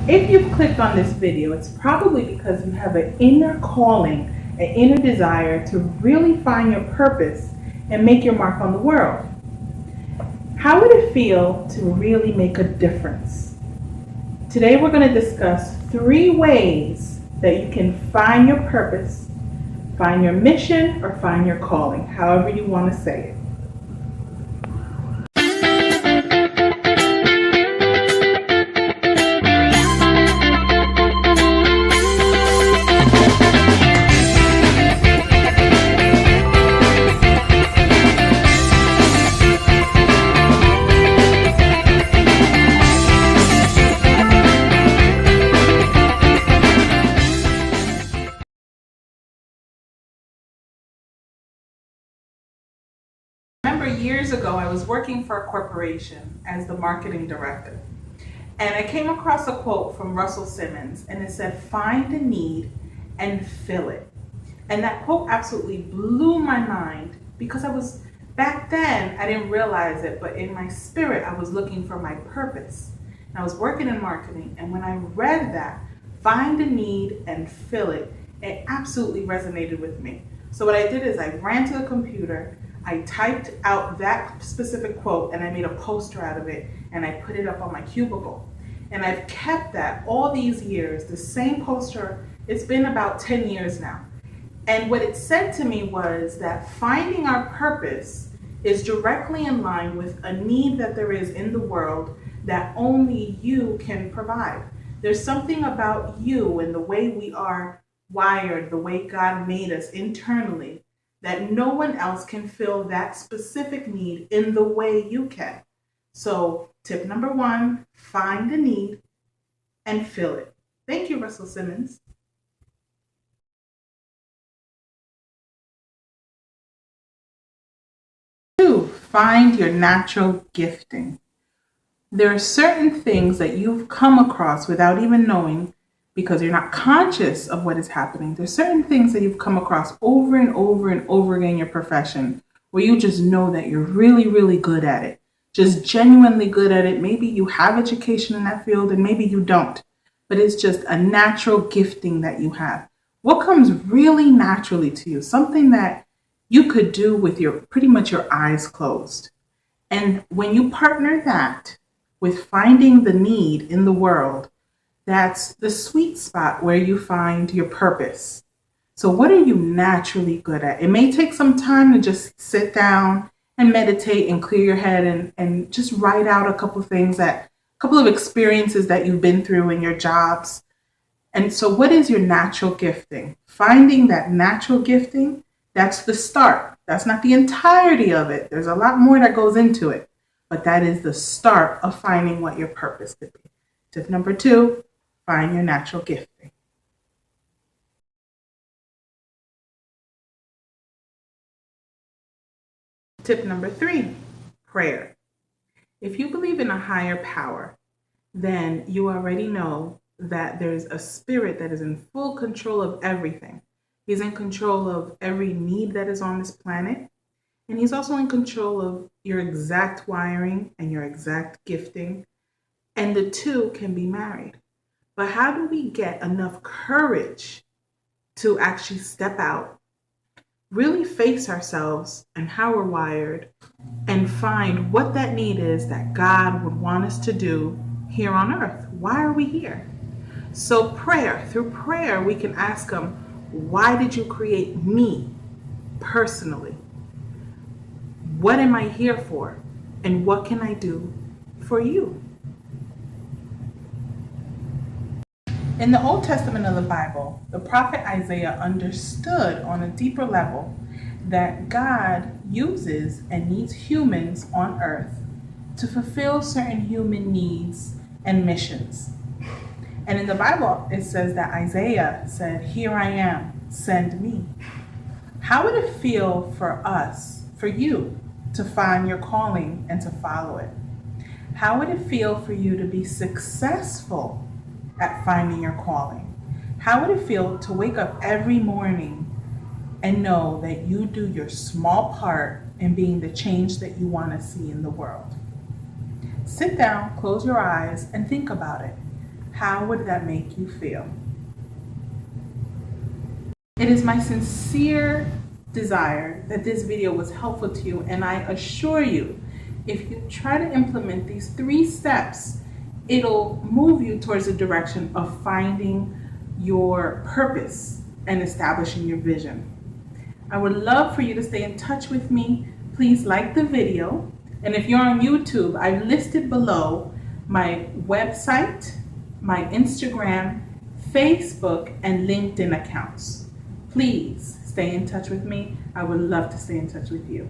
If you've clicked on this video, it's probably because you have an inner calling, an inner desire to really find your purpose and make your mark on the world. How would it feel to really make a difference? Today we're going to discuss 3 ways that you can find your purpose, find your mission, or find your calling, however you want to say it. Remember years ago, I was working for a corporation as the marketing director. And I came across a quote from Russell Simmons, and it said, "Find a need and fill it." And that quote absolutely blew my mind because back then, I didn't realize it, but in my spirit, I was looking for my purpose. And I was working in marketing, and when I read that, find a need and fill it, it absolutely resonated with me. So what I did is I ran to the computer, I typed out that specific quote, and I made a poster out of it, and I put it up on my cubicle. And I've kept that all these years, the same poster. It's been about 10 years now. And what it said to me was that finding our purpose is directly in line with a need that there is in the world that only you can provide. There's something about you and the way we are wired, the way God made us internally, that no one else can fill that specific need in the way you can. So tip number 1, find a need and fill it. Thank you, Russell Simmons. 2, find your natural gifting. There are certain things that you've come across without even knowing, because you're not conscious of what is happening. There's certain things that you've come across over and over and over again in your profession where you just know that you're really, really good at it, just genuinely good at it. Maybe you have education in that field and maybe you don't, but it's just a natural gifting that you have. What comes really naturally to you? Something that you could do with pretty much your eyes closed. And when you partner that with finding the need in the world, that's the sweet spot where you find your purpose. So what are you naturally good at? It may take some time to just sit down and meditate and clear your head and just write out a couple of experiences that you've been through in your jobs. And so what is your natural gifting? Finding that natural gifting, that's the start. That's not the entirety of it. There's a lot more that goes into it, but that is the start of finding what your purpose could be. Tip number 2, find your natural gifting. Tip number 3, prayer. If you believe in a higher power, then you already know that there's a spirit that is in full control of everything. He's in control of every need that is on this planet, and he's also in control of your exact wiring and your exact gifting, and the 2 can be married. But how do we get enough courage to actually step out, really face ourselves and how we're wired, and find what that need is that God would want us to do here on earth? Why are we here? So through prayer, we can ask him, why did you create me personally? What am I here for? And what can I do for you? In the Old Testament of the Bible, the prophet Isaiah understood on a deeper level that God uses and needs humans on earth to fulfill certain human needs and missions. And in the Bible, it says that Isaiah said, "Here I am, send me." How would it feel for us, for you, to find your calling and to follow it? How would it feel for you to be successful at finding your calling? How would it feel to wake up every morning and know that you do your small part in being the change that you want to see in the world? Sit down, close your eyes, and think about it. How would that make you feel? It is my sincere desire that this video was helpful to you, and I assure you, if you try to implement these 3 steps, it'll move you towards the direction of finding your purpose and establishing your vision. I would love for you to stay in touch with me. Please like the video. And if you're on YouTube, I've listed below my website, my Instagram, Facebook, and LinkedIn accounts. Please stay in touch with me. I would love to stay in touch with you.